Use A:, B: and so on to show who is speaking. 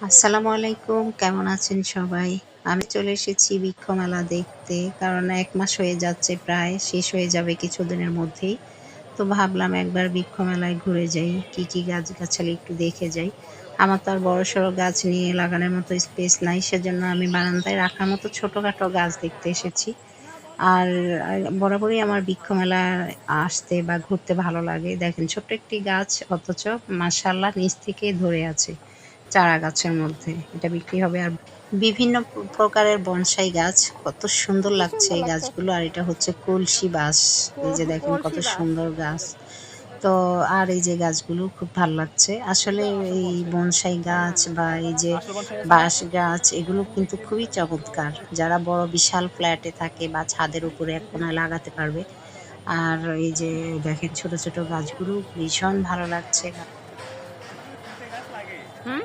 A: আসসালামু আলাইকুম, কেমন আছেন সবাই? আমি চলে এসেছি বৃক্ষ মেলা দেখতে। কারণ ১ মাস হয়ে যাচ্ছে, প্রায় শেষ হয়ে যাবে কিছুদিনের মধ্যেই। তো ভাবলাম একবার বৃক্ষ মেলায় ঘুরে যাই। কি, কি গাছগাছালি একটু দেখে যাই। আমার তো আর বড়সড় গাছ নিয়ে লাগানোর মতো স্পেস নাই। সেজন্য আমি বারান্দায় রাখার মতো ছোটখাটো গাছ দেখতে এসেছি। আর বরাবরই আমার বৃক্ষ মেলায় আসতে বা ঘুরতে ভালো লাগে। দেখেন ছোট্ট একটি গাছ, অথচ মাশাআল্লাহ নিচ থেকে ধরে আছে চারা গাছের মধ্যে। এটা বিক্রি হবে। আর বিভিন্ন প্রকারের বনসাই গাছ, কত সুন্দর
B: কি
A: লাগছে
B: সুন্দর
A: এই
B: লাগছে।
A: গাছগুলো। আর এটা হচ্ছে কলসি বাঁশ। এই যে দেখেন কত
B: কলসি বাস।
A: সুন্দর গাছ। তো আর এই যে গাছগুলো খুব ভাল লাগছে। আসলে এই বনসাই গাছ বা এই যে বাঁশ গাছ, এগুলো কিন্তু খুবই চমৎকার। যারা বড় বিশাল ফ্ল্যাটে থাকে বা ছাদের উপরে এক কোণায় লাগাতে পারবে। আর এই যে দেখেন ছোট, ছোট গাছগুলো ভীষণ ভালো লাগছে।
B: হুম।